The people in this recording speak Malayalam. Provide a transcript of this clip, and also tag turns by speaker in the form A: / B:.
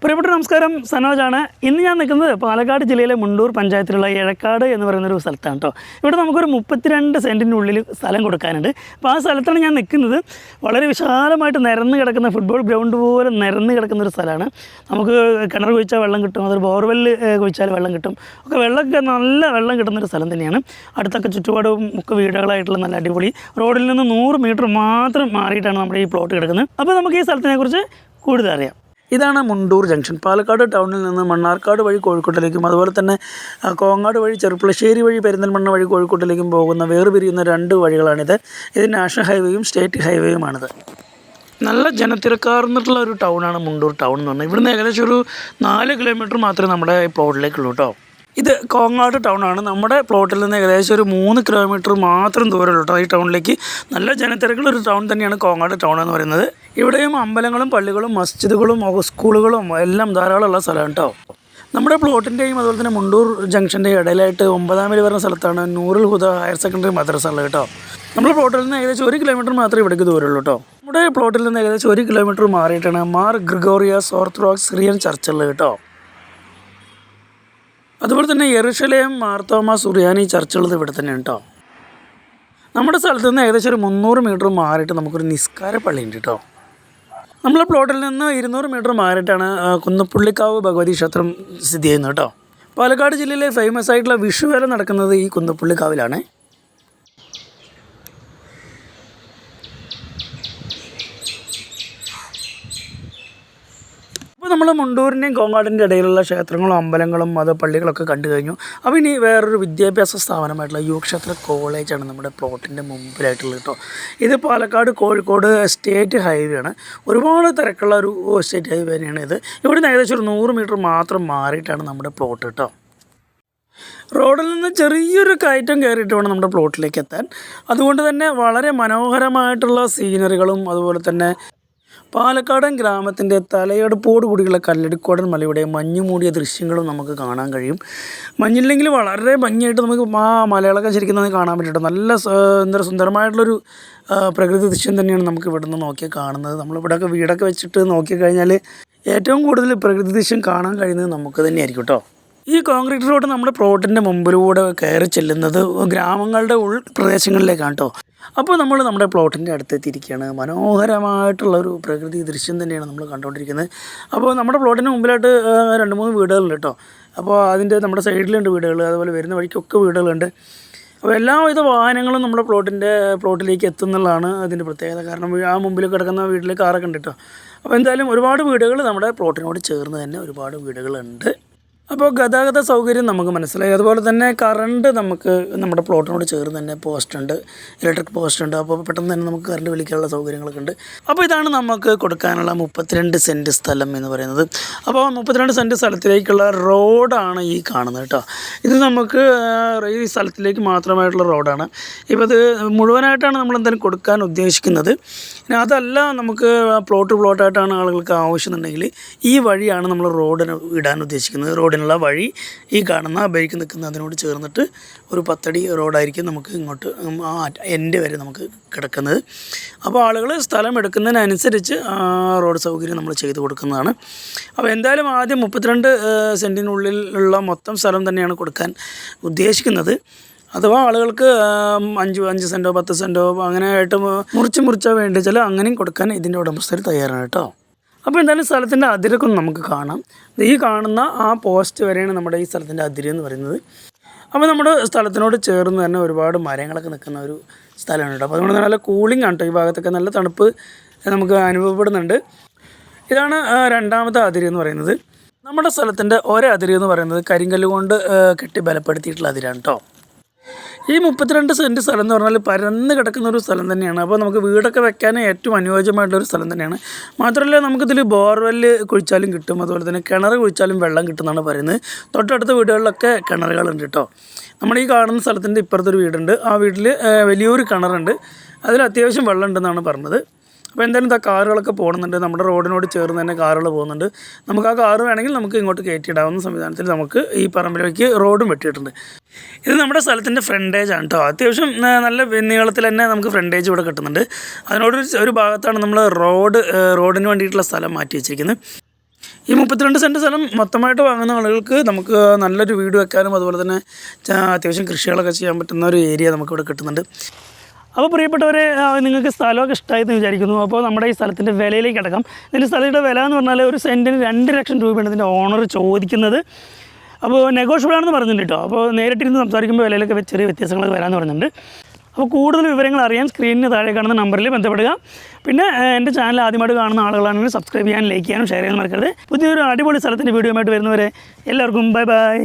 A: പ്രിയപ്പെട്ട നമസ്കാരം, സനോജാണ്. ഇന്ന് ഞാൻ നിൽക്കുന്നത് പാലക്കാട് ജില്ലയിലെ മുണ്ടൂർ പഞ്ചായത്തിലുള്ള എഴക്കാട് എന്ന് പറയുന്നൊരു സ്ഥലത്താണ് കേട്ടോ. ഇവിടെ നമുക്കൊരു 32 സെൻറ്റിനുള്ളിൽ സ്ഥലം കൊടുക്കാനുണ്ട്. അപ്പോൾ ആ സ്ഥലത്താണ് ഞാൻ നിൽക്കുന്നത്. വളരെ വിശാലമായിട്ട് നിരന്ന് കിടക്കുന്ന, ഫുട്ബോൾ ഗ്രൗണ്ട് പോലെ നിരന്ന് കിടക്കുന്നൊരു സ്ഥലമാണ്. നമുക്ക് കിണർ കുഴിച്ചാൽ വെള്ളം കിട്ടും, അതൊരു ബോർവെല്ല് കുഴിച്ചാൽ വെള്ളം കിട്ടും, ഒക്കെ വെള്ളമൊക്കെ നല്ല വെള്ളം കിട്ടുന്നൊരു സ്ഥലം തന്നെയാണ്. അടുത്തൊക്കെ ചുറ്റുപാടും ഒക്കെ വീടുകളായിട്ടുള്ള നല്ല അടിപൊളി, റോഡിൽ നിന്ന് 100 മീറ്റർ മാത്രം മാറിയിട്ടാണ് നമ്മുടെ ഈ പ്ലോട്ട് കിടക്കുന്നത്. അപ്പോൾ നമുക്ക് ഈ സ്ഥലത്തിനെക്കുറിച്ച് കൂടുതൽ അറിയാം. ഇതാണ് മുണ്ടൂർ ജംഗ്ഷൻ. പാലക്കാട് ടൗണിൽ നിന്ന് മണ്ണാർക്കാട് വഴി കോഴിക്കോട്ടിലേക്കും അതുപോലെ തന്നെ കോങ്ങാട് വഴി ചെറുപ്പളശ്ശേരി വഴി പെരിന്തൽമണ്ണ വഴി കോഴിക്കോട്ടിലേക്കും പോകുന്ന വേർപിരിയുന്ന 2 വഴികളാണിത്. ഇത് നാഷണൽ ഹൈവേയും സ്റ്റേറ്റ് ഹൈവേയുമാണിത്. നല്ല ജനത്തിരക്കാർന്നിട്ടുള്ള ഒരു ടൗണാണ് മുണ്ടൂർ ടൗൺ എന്ന് പറഞ്ഞാൽ. ഇവിടുന്ന് ഏകദേശം ഒരു 4 കിലോമീറ്റർ മാത്രമേ നമ്മുടെ പ്ലോട്ടിലേക്കുള്ളൂ കേട്ടോ. ഇത് കോങ്ങാട് ടൗണാണ്. നമ്മുടെ പ്ലോട്ടിൽ നിന്ന് ഏകദേശം ഒരു 3 കിലോമീറ്റർ മാത്രം ദൂരമുള്ളൂ കേട്ടോ ഈ ടൗണിലേക്ക്. നല്ല ജനത്തിരക്കുള്ളൊരു ടൗൺ തന്നെയാണ് കോങ്ങാട് ടൗൺ എന്ന് പറയുന്നത്. ഇവിടെയും അമ്പലങ്ങളും പള്ളികളും മസ്ജിദുകളും സ്കൂളുകളും എല്ലാം ധാരാളമുള്ള സ്ഥലമാണ് കേട്ടോ. നമ്മുടെ പ്ലോട്ടിൻ്റെയും അതുപോലെ തന്നെ മുണ്ടൂർ ജംഗ്ഷൻ്റെയും ഇടയിലായിട്ട് 9ാം മൈൽ വരുന്ന സ്ഥലത്താണ് നൂറുൽ ഹുദ ഹയർ സെക്കൻഡറി മദ്രസ ഉള്ളത് കേട്ടോ. നമ്മുടെ പ്ലോട്ടിൽ നിന്ന് ഏകദേശം 1 കിലോമീറ്റർ മാത്രമേ ഇവിടേക്ക് ദൂരമുള്ളൂ കേട്ടോ. നമ്മുടെ പ്ലോട്ടിൽ നിന്ന് ഏകദേശം 1 കിലോമീറ്റർ മാറിയിട്ടാണ് Mar Gregorios Orthodox Syrian church ഉള്ളത് കേട്ടോ. അതുപോലെ തന്നെ യെറുശലേം മാർത്തോമാ സുറിയാനി ചർച്ചുള്ളത് ഇവിടെ തന്നെയാണ് കേട്ടോ. നമ്മുടെ സ്ഥലത്ത് നിന്ന് ഏകദേശം ഒരു 300 മീറ്റർ മാറിയിട്ട് നമുക്കൊരു നിസ്കാര പള്ളി ഉണ്ട് കേട്ടോ. നമ്മളെ പ്ലോട്ടിൽ നിന്ന് 200 മീറ്റർ മാറിയിട്ടാണ് കുന്നപ്പുള്ളിക്കാവ് ഭഗവതി ക്ഷേത്രം സ്ഥിതി ചെയ്യുന്നത് കേട്ടോ. പാലക്കാട് ജില്ലയിലെ ഫേമസ് ആയിട്ടുള്ള വിഷുവേല നടക്കുന്നത് ഈ കുന്നപ്പുള്ളിക്കാവിലാണ്. അപ്പോൾ നമ്മൾ മുണ്ടൂരിൻ്റെയും കോങ്ങാടിൻ്റെ ഇടയിലുള്ള ക്ഷേത്രങ്ങളും അമ്പലങ്ങളും പള്ളികളൊക്കെ കണ്ടു കഴിഞ്ഞു. അപ്പോൾ ഇനി വേറൊരു വിദ്യാഭ്യാസ സ്ഥാപനമായിട്ടുള്ള യുവക്ഷേത്ര കോളേജാണ് നമ്മുടെ പ്ലോട്ടിൻ്റെ മുമ്പിലായിട്ടുള്ളത് കേട്ടോ. ഇത് പാലക്കാട് കോഴിക്കോട് സ്റ്റേറ്റ് ഹൈവേ ആണ്. ഒരുപാട് തിരക്കുള്ള ഒരു സ്റ്റേറ്റ് ഹൈവേ തന്നെയാണ് ഇത്. ഇവിടുന്ന് ഏകദേശം ഒരു 100 മീറ്റർ മാത്രം മാറിയിട്ടാണ് നമ്മുടെ പ്ലോട്ട് കേട്ടോ. റോഡിൽ നിന്ന് ചെറിയൊരു കയറ്റം കയറിയിട്ട് വേണം നമ്മുടെ പ്ലോട്ടിലേക്ക് എത്താൻ. അതുകൊണ്ട് തന്നെ വളരെ മനോഹരമായിട്ടുള്ള സീനറികളും അതുപോലെ തന്നെ പാലക്കാടൻ ഗ്രാമത്തിൻ്റെ തലയെടുപ്പോട് കൂടിയുള്ള കല്ലടിക്കോടൻ മലയുടെ മഞ്ഞു മൂടിയ ദൃശ്യങ്ങളും നമുക്ക് കാണാൻ കഴിയും. മഞ്ഞില്ലെങ്കിൽ വളരെ ഭംഗിയായിട്ട് നമുക്ക് ആ മലകളൊക്കെ ശരിക്കും നമുക്ക് കാണാൻ പറ്റും. നല്ല സുന്ദരമായിട്ടുള്ളൊരു പ്രകൃതി ദൃശ്യം തന്നെയാണ് നമുക്ക് ഇവിടെ നിന്ന് നോക്കിയാൽ കാണുന്നത്. നമ്മളിവിടെയൊക്കെ വീടൊക്കെ വെച്ചിട്ട് നോക്കിക്കഴിഞ്ഞാൽ ഏറ്റവും കൂടുതൽ പ്രകൃതി ദൃശ്യം കാണാൻ കഴിയുന്നത് നമുക്ക് തന്നെയായിരിക്കും കേട്ടോ. ഈ കോൺക്രീറ്റ് റോഡ് നമ്മുടെ പ്ലോട്ടിൻ്റെ മുമ്പിലൂടെ കയറി ചെല്ലുന്നത് ഗ്രാമങ്ങളുടെ ഉൾപ്രദേശങ്ങളിലേക്കാണ് കേട്ടോ. അപ്പോൾ നമ്മൾ നമ്മുടെ പ്ലോട്ടിൻ്റെ അടുത്തെത്തിയിരിക്കുകയാണ്. മനോഹരമായിട്ടുള്ളൊരു പ്രകൃതി ദൃശ്യം തന്നെയാണ് നമ്മൾ കണ്ടുകൊണ്ടിരിക്കുന്നത്. അപ്പോൾ നമ്മുടെ പ്ലോട്ടിന് മുമ്പിലായിട്ട് 2-3 വീടുകളുണ്ട് കേട്ടോ. അപ്പോൾ അതിൻ്റെ നമ്മുടെ സൈഡിലുണ്ട് വീടുകൾ, അതുപോലെ വരുന്ന വഴിക്കൊക്കെ വീടുകളുണ്ട്. അപ്പോൾ എല്ലാവിധ വാഹനങ്ങളും നമ്മുടെ പ്ലോട്ടിലേക്ക് എത്തുന്നുള്ളതാണ് അതിൻ്റെ പ്രത്യേകത. കാരണം ആ മുമ്പിൽ കിടക്കുന്ന വീട്ടിൽ കാറൊക്കെ ഉണ്ട് കേട്ടോ. അപ്പോൾ എന്തായാലും ഒരുപാട് വീടുകൾ നമ്മുടെ പ്ലോട്ടിനോട് ചേർന്ന് തന്നെ ഒരുപാട് വീടുകളുണ്ട്. അപ്പോൾ ഗതാഗത സൗകര്യം നമുക്ക് മനസ്സിലായി. അതുപോലെ തന്നെ കറണ്ട് നമുക്ക് നമ്മുടെ പ്ലോട്ടിനോട് ചേർന്ന് തന്നെ പോസ്റ്റുണ്ട്, ഇലക്ട്രിക് പോസ്റ്റുണ്ട്. അപ്പോൾ പെട്ടെന്ന് തന്നെ നമുക്ക് കറണ്ട് വലിക്കാനുള്ള സൗകര്യങ്ങളൊക്കെ ഉണ്ട്. അപ്പോൾ ഇതാണ് നമുക്ക് കൊടുക്കാനുള്ള 32 സെൻറ്റ് സ്ഥലം എന്ന് പറയുന്നത്. അപ്പോൾ 32 സെൻറ്റ് സ്ഥലത്തിലേക്കുള്ള റോഡാണ് ഈ കാണുന്നത് കേട്ടോ. ഇത് നമുക്ക് ഈ സ്ഥലത്തിലേക്ക് മാത്രമായിട്ടുള്ള റോഡാണ്. ഇപ്പോൾ ഇത് മുഴുവനായിട്ടാണ് നമ്മൾ എന്തായാലും കൊടുക്കാൻ ഉദ്ദേശിക്കുന്നത്. ഇനി അതല്ല, നമുക്ക് പ്ലോട്ടായിട്ടാണ് ആളുകൾക്ക് ആവശ്യമുണ്ടെങ്കിൽ ഈ വഴിയാണ് നമ്മൾ റോഡിന് ഇടാൻ ഉദ്ദേശിക്കുന്നത്. റോഡിനുള്ള വഴി ഈ കാണുന്ന ബൈക്ക് നിൽക്കുന്ന അതിനോട് ചേർന്നിട്ട് ഒരു 10 അടി റോഡായിരിക്കും നമുക്ക് ഇങ്ങോട്ട് ആ എൻഡ് വരെ നമുക്ക് കിടക്കുന്നത്. അപ്പോൾ ആളുകൾ സ്ഥലം എടുക്കുന്നതിനനുസരിച്ച് റോഡ് സൗകര്യം നമ്മൾ ചെയ്ത് കൊടുക്കുന്നതാണ്. അപ്പോൾ എന്തായാലും ആദ്യം 32 സെൻറ്റിനുള്ളിലുള്ള മൊത്തം സ്ഥലം തന്നെയാണ് കൊടുക്കാൻ ഉദ്ദേശിക്കുന്നത്. അഥവാ ആളുകൾക്ക് 5 സെൻറ്റോ 10 സെൻറ്റോ അങ്ങനെ ആയിട്ട് മുറിച്ചാൽ വേണ്ടി വെച്ചാൽ അങ്ങനെയും കൊടുക്കാൻ ഇതിൻ്റെ ഉടമസ്ഥർ തയ്യാറാണ് കേട്ടോ. അപ്പോൾ എന്തായാലും സ്ഥലത്തിൻ്റെ അതിരൊക്കെ നമുക്ക് കാണാം. ഈ കാണുന്ന ആ പോസ്റ്റ് വരെയാണ് നമ്മുടെ ഈ സ്ഥലത്തിൻ്റെ അതിര് എന്ന് പറയുന്നത്. അപ്പോൾ നമ്മുടെ സ്ഥലത്തിനോട് ചേർന്ന് തന്നെ ഒരുപാട് മരങ്ങളൊക്കെ നിൽക്കുന്ന ഒരു സ്ഥലമാണ് കേട്ടോ. അപ്പോൾ അതുകൊണ്ട് നല്ല കൂളിംഗ് ആണ് കേട്ടോ. ഈ ഭാഗത്തൊക്കെ നല്ല തണുപ്പ് നമുക്ക് അനുഭവപ്പെടുന്നുണ്ട്. ഇതാണ് 2ാമത്തെ അതിര് എന്ന് പറയുന്നത്. നമ്മുടെ സ്ഥലത്തിൻ്റെ അതിര് എന്ന് പറയുന്നത് കരിങ്കല്ല് കൊണ്ട് കെട്ടി ബലപ്പെടുത്തിയിട്ടുള്ള അതിരാണ് കേട്ടോ. ഈ 32 സെൻറ്റ് സ്ഥലം എന്ന് പറഞ്ഞാൽ പരന്ന് കിടക്കുന്ന ഒരു സ്ഥലം തന്നെയാണ്. അപ്പോൾ നമുക്ക് വീടൊക്കെ വെക്കാൻ ഏറ്റവും അനുയോജ്യമായിട്ടുള്ളൊരു സ്ഥലം തന്നെയാണ്. മാത്രമല്ല നമുക്കിതിൽ ബോർവെല്ല് കുഴിച്ചാലും കിട്ടും, അതുപോലെ തന്നെ കിണർ കുഴിച്ചാലും വെള്ളം കിട്ടുമെന്നാണ് പറയുന്നത്. തൊട്ടടുത്ത വീടുകളിലൊക്കെ കിണറുകളുണ്ട് കേട്ടോ. നമ്മുടെ ഈ കാണുന്ന സ്ഥലത്തിൻ്റെ ഇപ്പുറത്തൊരു വീടുണ്ട്. ആ വീട്ടിൽ വലിയൊരു കിണറുണ്ട്, അതിൽ അത്യാവശ്യം വെള്ളം ഉണ്ടെന്നാണ് പറഞ്ഞത്. അപ്പോൾ എന്തായാലും കാറുകളൊക്കെ പോകുന്നുണ്ട്. നമ്മുടെ റോഡിനോട് ചേർന്ന് തന്നെ കാറുകൾ പോകുന്നുണ്ട്. നമുക്ക് ആ കാറ് വേണമെങ്കിൽ നമുക്ക് ഇങ്ങോട്ട് കയറ്റിയിടാവുന്ന സംവിധാനത്തിൽ നമുക്ക് ഈ പറമ്പിലേക്ക് റോഡും വെട്ടിയിട്ടുണ്ട്. ഇത് നമ്മുടെ സ്ഥലത്തിൻ്റെ ഫ്രണ്ടേജാണ് കേട്ടോ. അത്യാവശ്യം നല്ല നീളത്തിൽ തന്നെ നമുക്ക് ഫ്രണ്ടേജ് ഇവിടെ കിട്ടുന്നുണ്ട്. അതിനോട് ഒരു ഭാഗത്താണ് നമ്മൾ റോഡിന് വേണ്ടിയിട്ടുള്ള സ്ഥലം മാറ്റി വെച്ചിരിക്കുന്നത്. ഈ 32 സെൻറ്റ് സ്ഥലം മൊത്തമായിട്ട് വാങ്ങുന്ന ആളുകൾക്ക് നമുക്ക് നല്ലൊരു വീട് വെക്കാനും അതുപോലെ തന്നെ അത്യാവശ്യം കൃഷികളൊക്കെ ചെയ്യാൻ പറ്റുന്ന ഒരു ഏരിയ നമുക്കിവിടെ കിട്ടുന്നുണ്ട്. അപ്പോൾ പ്രിയപ്പെട്ടവരെ, നിങ്ങൾക്ക് സ്ഥലമൊക്കെ ഇഷ്ടമായെന്ന് വിചാരിക്കുന്നു. അപ്പോൾ നമ്മുടെ ഈ സ്ഥലത്തിൻ്റെ വിലയിലേക്ക് കിടക്കാം. ഇതിൻ്റെ സ്ഥലത്തിൻ്റെ വില എന്ന് പറഞ്ഞാൽ ഒരു സെൻറ്റിന് 2 ലക്ഷം രൂപയാണ് ഇതിൻ്റെ ഓണർ ചോദിക്കുന്നത്. അപ്പോൾ നെഗോഷ്യബിൾ ആണെന്ന് പറഞ്ഞിട്ടുണ്ട് കേട്ടോ. അപ്പോൾ നേരിട്ടിരുന്ന് സംസാരിക്കുമ്പോൾ വിലയിലൊക്കെ ചെറിയ വ്യത്യാസങ്ങളൊക്കെ വരാമെന്ന് പറയുന്നുണ്ട്. അപ്പോൾ കൂടുതൽ വിവരങ്ങൾ അറിയാൻ സ്ക്രീനിന് താഴെ കാണുന്ന നമ്പറിൽ ബന്ധപ്പെടുക. പിന്നെ എൻ്റെ ചാനൽ ആദ്യമായിട്ട് കാണുന്ന ആളുകളാണെങ്കിൽ സബ്സ്ക്രൈബ് ചെയ്യാനും ലൈക്ക് ചെയ്യാനും ഷെയർ ചെയ്യാനും മറക്കരുത്. പുതിയൊരു അടിപൊളി സ്ഥലത്തിൻ്റെ വീഡിയോ ആയിട്ട് വരുന്നവരെ എല്ലാവർക്കും ബൈ ബൈ.